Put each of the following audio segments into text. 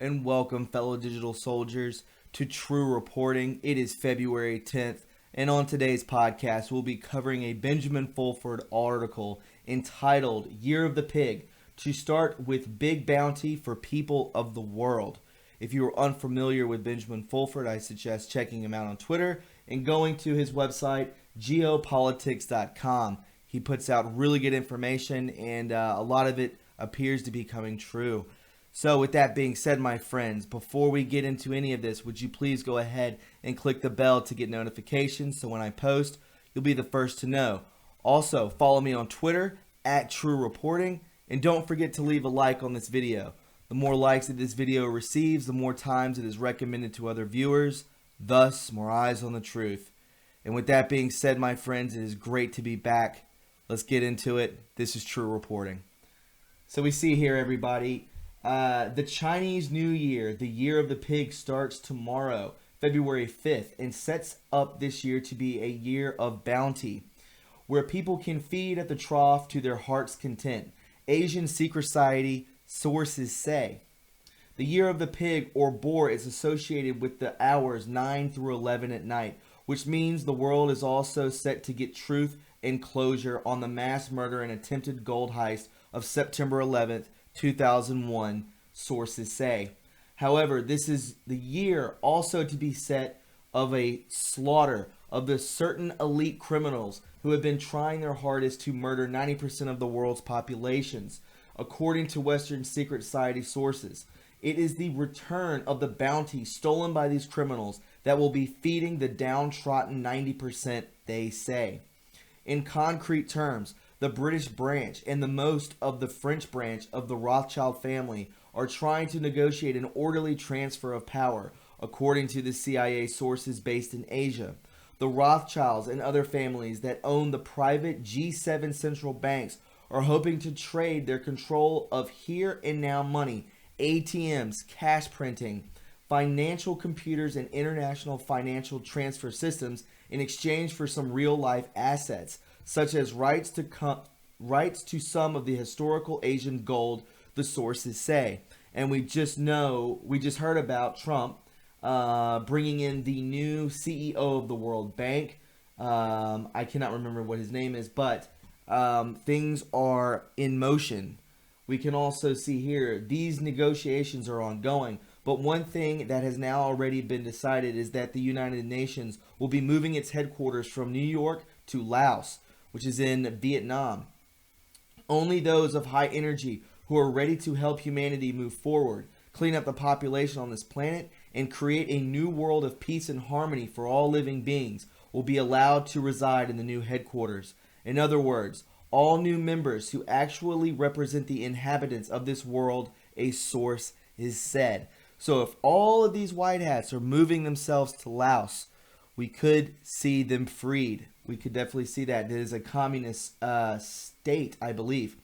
and welcome, fellow digital soldiers, to True Reporting. It is February 10th, and on today's podcast, we'll be covering a Benjamin Fulford article entitled Year of the Pig, to start with big bounty for people of the world. If you are unfamiliar with Benjamin Fulford, I suggest checking him out on Twitter and going to his website, geopolitics.com. He puts out really good information, and a lot of it appears to be coming true. So with that being said, my friends, before we get into any of this, would you please go ahead and click the bell to get notifications so when I post, you'll be the first to know. Also, follow me on Twitter at True Reporting, and don't forget to leave a like on this video. The more likes that this video receives, the more times it is recommended to other viewers, thus more eyes on the truth. And with that being said, my friends, it is great to be back. Let's get into it. This is True Reporting. So we see here, everybody, the Chinese New Year, the Year of the Pig, starts tomorrow, February 5th, and sets up this year to be a year of bounty, where people can feed at the trough to their heart's content. Asian secret society sources say. The Year of the Pig, or boar, is associated with the hours 9 through 11 at night, which means the world is also set to get truth and closure on the mass murder and attempted gold heist of September 11th, 2001, sources say. However, this is the year also to be set of a slaughter of the certain elite criminals who have been trying their hardest to murder 90% of the world's populations, according to Western secret society sources. It is the return of the bounty stolen by these criminals that will be feeding the downtrodden 90%, they say. In concrete terms, the British branch and the most of the French branch of the Rothschild family are trying to negotiate an orderly transfer of power, according to the CIA sources based in Asia. The Rothschilds and other families that own the private G7 central banks are hoping to trade their control of here and now money, ATMs, cash printing, financial computers, and international financial transfer systems in exchange for some real-life assets, such as rights to some of the historical Asian gold, the sources say. And we just heard about Trump bringing in the new CEO of the World Bank. I cannot remember what his name is, but things are in motion. We can also see here these negotiations are ongoing. But one thing that has now already been decided is that the United Nations will be moving its headquarters from New York to Laos, which is in Vietnam. Only those of high energy who are ready to help humanity move forward, clean up the population on this planet, and create a new world of peace and harmony for all living beings will be allowed to reside in the new headquarters. In other words, all new members who actually represent the inhabitants of this world, a source is said. So if all of these white hats are moving themselves to Laos, we could see them freed. We could definitely see that. It is a communist state, I believe.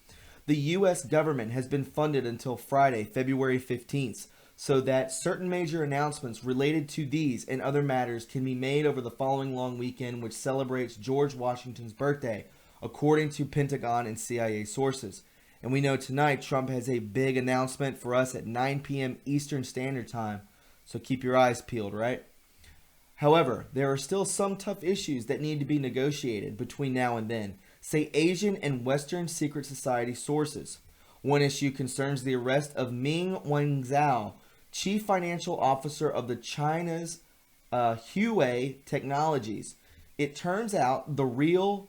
The U.S. government has been funded until Friday, February 15th, so that certain major announcements related to these and other matters can be made over the following long weekend, which celebrates George Washington's birthday, according to Pentagon and CIA sources. And we know tonight Trump has a big announcement for us at 9 p.m. Eastern Standard Time, so keep your eyes peeled, right? However, there are still some tough issues that need to be negotiated between now and then, say Asian and Western secret society sources. One issue concerns the arrest of Meng Wanzhou, chief financial officer of the China's Huawei Technologies. It turns out the real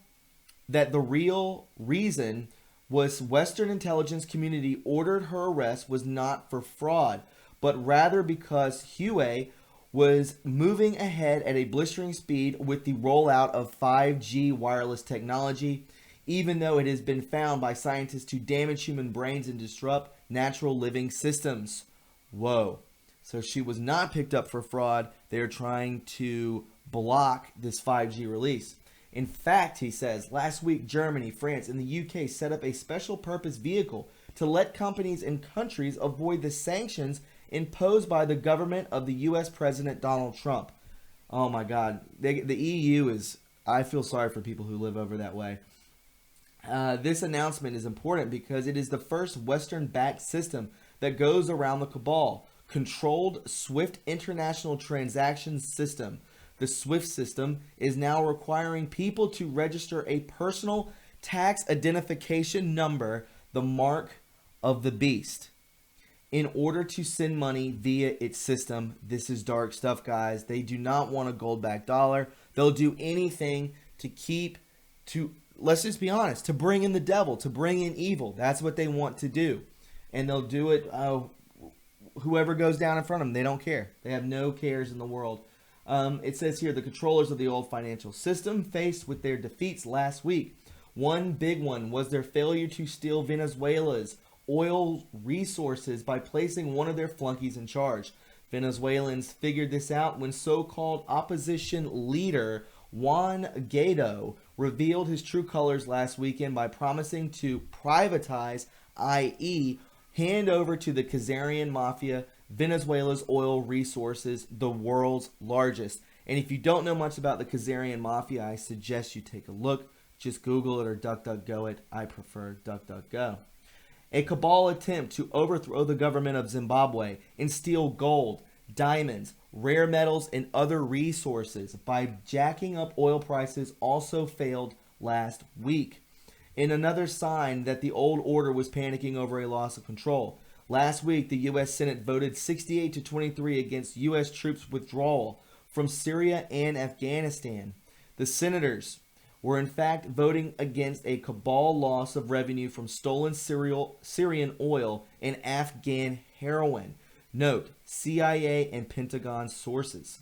reason was Western intelligence community ordered her arrest was not for fraud, but rather because Huawei was moving ahead at a blistering speed with the rollout of 5G wireless technology, even though it has been found by scientists to damage human brains and disrupt natural living systems. Whoa. So she was not picked up for fraud. They're trying to block this 5G release. In fact, he says, last week Germany, France, and the UK set up a special purpose vehicle to let companies and countries avoid the sanctions imposed by the government of the U.S. President Donald Trump. Oh my God. The EU is, I feel sorry for people who live over that way. This announcement is important because it is the first Western-backed system that goes around the cabal, Controlled Swift International Transactions System. The SWIFT system is now requiring people to register a personal tax identification number, the mark of the beast, in order to send money via its system. This is dark stuff, guys. They do not want a gold-backed dollar. They'll do anything let's just be honest, to bring in the devil, to bring in evil. That's what they want to do. And they'll do it, whoever goes down in front of them, they don't care. They have no cares in the world. It says here, the controllers of the old financial system faced with their defeats last week. One big one was their failure to steal Venezuela's oil resources by placing one of their flunkies in charge. Venezuelans figured this out when so-called opposition leader Juan Guaido revealed his true colors last weekend by promising to privatize, i.e., hand over to the Khazarian mafia, Venezuela's oil resources, the world's largest. And if you don't know much about the Khazarian mafia, I suggest you take a look. Just Google it or DuckDuckGo it. I prefer DuckDuckGo. A cabal attempt to overthrow the government of Zimbabwe and steal gold, diamonds, rare metals, and other resources by jacking up oil prices also failed last week. In another sign that the old order was panicking over a loss of control. Last week, the U.S. Senate voted 68 to 23 against U.S. troops' withdrawal from Syria and Afghanistan. The senators were in fact voting against a cabal loss of revenue from stolen Syrian oil and Afghan heroin. Note, CIA and Pentagon sources.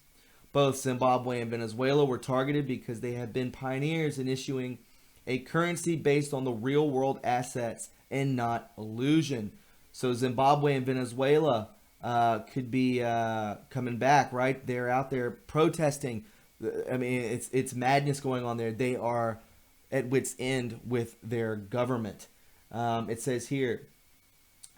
Both Zimbabwe and Venezuela were targeted because they have been pioneers in issuing a currency based on the real-world assets and not illusion. So Zimbabwe and Venezuela could be coming back, right? They're out there protesting. I mean, it's madness going on there. They are at wit's end with their government. It says here,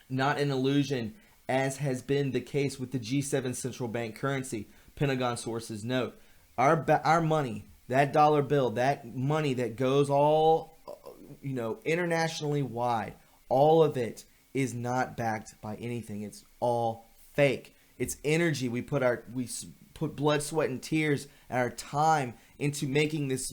not an illusion, as has been the case with the G7 central bank currency. Pentagon sources note, our money, that dollar bill, that money that goes all, internationally wide, all of it is not backed by anything. It's all fake. It's energy. We put blood, sweat, and tears and our time into making this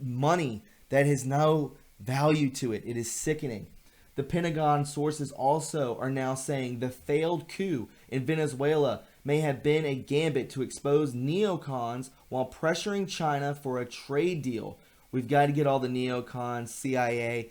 money that has no value to it. It is sickening. The Pentagon sources also are now saying the failed coup in Venezuela may have been a gambit to expose neocons while pressuring China for a trade deal. We've got to get all the neocons, CIA,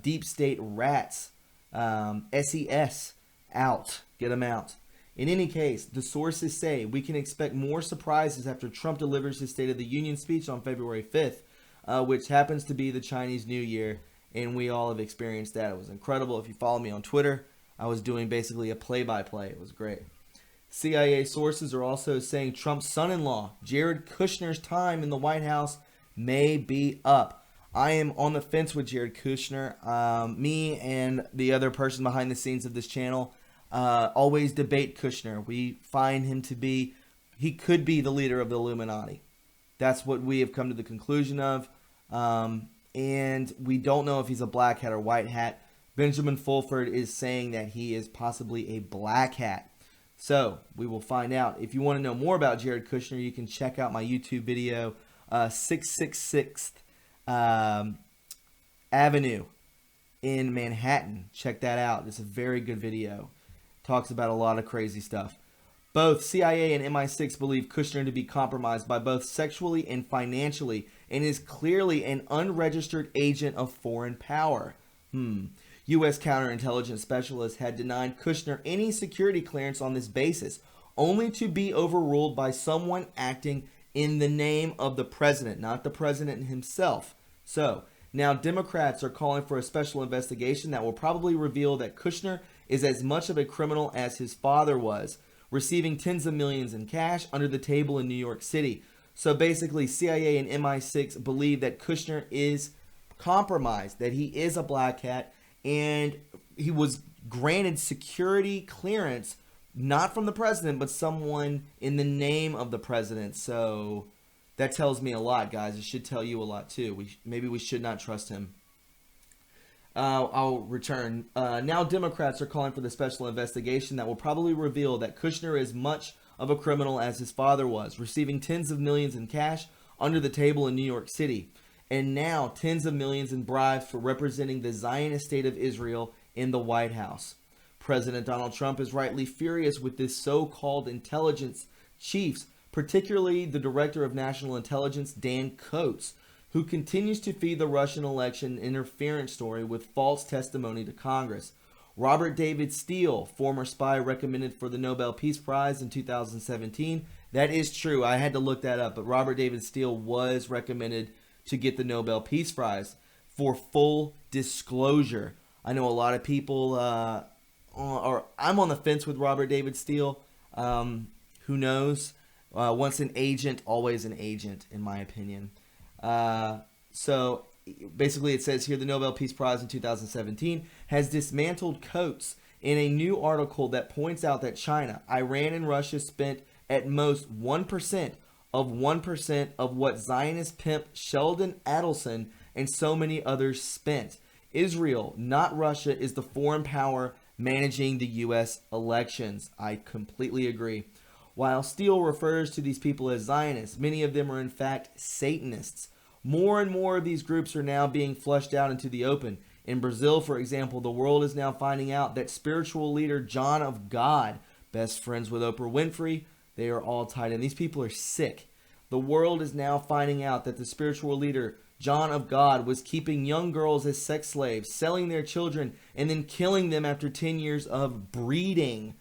deep state rats, SES out. Get them out. In any case, the sources say we can expect more surprises after Trump delivers his State of the Union speech on February 5th, which happens to be the Chinese New Year, and we all have experienced that. It was incredible. If you follow me on Twitter, I was doing basically a play-by-play. It was great. CIA sources are also saying Trump's son-in-law, Jared Kushner's time in the White House may be up. I am on the fence with Jared Kushner. Me and the other person behind the scenes of this channel always debate Kushner. We find him to be, he could be the leader of the Illuminati. That's what we have come to the conclusion of. And we don't know if he's a black hat or white hat. Benjamin Fulford is saying that he is possibly a black hat. So we will find out. If you want to know more about Jared Kushner, you can check out my YouTube video, 666th Avenue in Manhattan. Check that out. It's a very good video. Talks about a lot of crazy stuff. Both CIA and MI6 believe Kushner to be compromised by both sexually and financially, and is clearly an unregistered agent of foreign power. U.S. counterintelligence specialists had denied Kushner any security clearance on this basis, only to be overruled by someone acting in the name of the president, not the president himself. So, now Democrats are calling for a special investigation that will probably reveal that Kushner is as much of a criminal as his father was, receiving tens of millions in cash under the table in New York City. So basically, CIA and MI6 believe that Kushner is compromised, that he is a black hat, and he was granted security clearance, not from the president, but someone in the name of the president. So that tells me a lot, guys. It should tell you a lot, too. Maybe we should not trust him. I'll return. Now Democrats are calling for the special investigation that will probably reveal that Kushner is much of a criminal as his father was, receiving tens of millions in cash under the table in New York City, and now tens of millions in bribes for representing the Zionist state of Israel in the White House. President Donald Trump is rightly furious with this so-called intelligence chiefs, particularly the Director of National Intelligence, Dan Coats, who continues to feed the Russian election interference story with false testimony to Congress. Robert David Steele, former spy recommended for the Nobel Peace Prize in 2017. That is true. I had to look that up, but Robert David Steele was recommended to get the Nobel Peace Prize. For full disclosure, I know a lot of people, or I'm on the fence with Robert David Steele. Who knows? Once an agent, always an agent, in my opinion. So basically it says here the Nobel Peace Prize in 2017 has dismantled Coats in a new article that points out that China, Iran, and Russia spent at most 1% of what Zionist pimp Sheldon Adelson and so many others spent. Israel, not Russia, is the foreign power managing the U.S. elections. I completely agree. While Steele refers to these people as Zionists, many of them are in fact Satanists. More and more of these groups are now being flushed out into the open. In Brazil, for example, the world is now finding out that spiritual leader John of God, best friends with Oprah Winfrey, they are all tied in. These people are sick. The world is now finding out that the spiritual leader John of God was keeping young girls as sex slaves, selling their children, and then killing them after 10 years of breeding.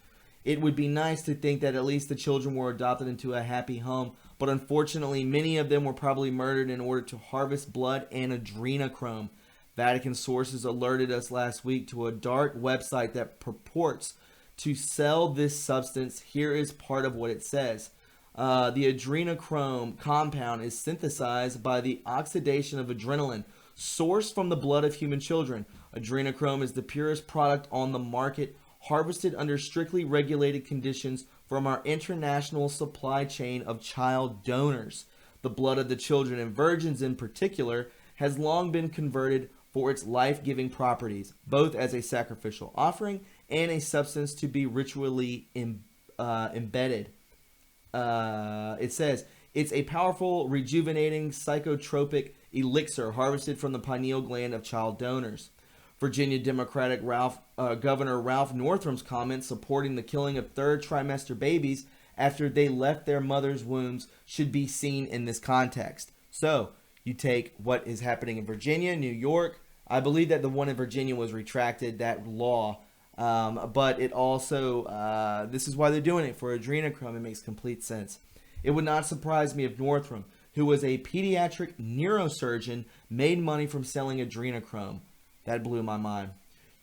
It would be nice to think that at least the children were adopted into a happy home, but unfortunately many of them were probably murdered in order to harvest blood and adrenochrome. Vatican sources alerted us last week to a dark website that purports to sell this substance. Here is part of what it says. The adrenochrome compound is synthesized by the oxidation of adrenaline, sourced from the blood of human children. Adrenochrome is the purest product on the market, harvested under strictly regulated conditions from our international supply chain of child donors. The blood of the children and virgins in particular has long been converted for its life-giving properties, both as a sacrificial offering and a substance to be ritually embedded. It says, it's a powerful, rejuvenating, psychotropic elixir harvested from the pineal gland of child donors. Virginia Democratic Governor Ralph Northam's comments supporting the killing of third trimester babies after they left their mother's wombs should be seen in this context. So, you take what is happening in Virginia, New York. I believe that the one in Virginia was retracted, that law. But it also, this is why they're doing it, for adrenochrome. It makes complete sense. It would not surprise me if Northam, who was a pediatric neurosurgeon, made money from selling adrenochrome. That blew my mind.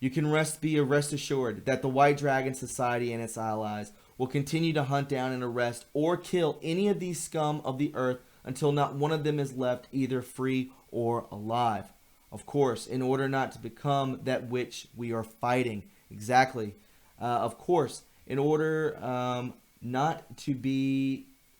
You can rest assured that the White Dragon Society and its allies will continue to hunt down and arrest or kill any of these scum of the earth until not one of them is left either free or alive. Of course, in order not to become that which we are fighting. Exactly. Of course, in order not to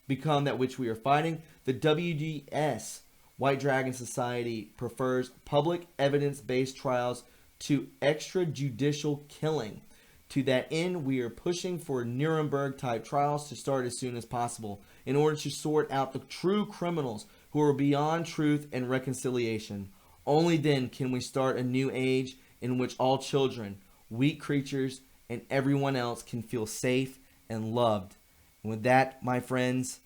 become that which we are fighting, the WDS, White Dragon Society, prefers public evidence-based trials to extrajudicial killing. To that end, we are pushing for Nuremberg-type trials to start as soon as possible in order to sort out the true criminals who are beyond truth and reconciliation. Only then can we start a new age in which all children, weak creatures, and everyone else can feel safe and loved. And with that, my friends,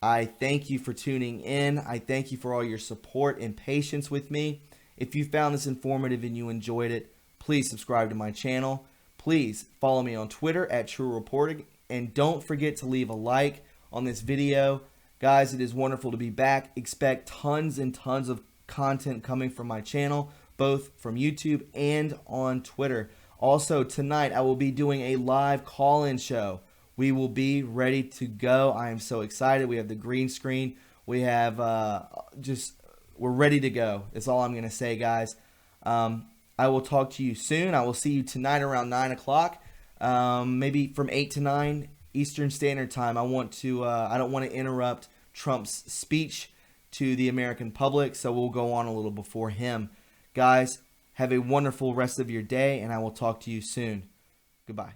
I thank you for tuning in. I thank you for all your support and patience with me. If you found this informative and you enjoyed it, please subscribe to my channel. Please follow me on Twitter at True Reporting. And don't forget to leave a like on this video. Guys, it is wonderful to be back. Expect tons and tons of content coming from my channel, both from YouTube and on Twitter. Also, tonight I will be doing a live call-in show. We will be ready to go. I am so excited. We have the green screen. We have we're ready to go. That's all I'm going to say, guys. I will talk to you soon. I will see you tonight around 9 o'clock, maybe from 8 to 9 Eastern Standard Time. I don't want to interrupt Trump's speech to the American public, so we'll go on a little before him. Guys, Have a wonderful rest of your day, and I will talk to you soon. Goodbye.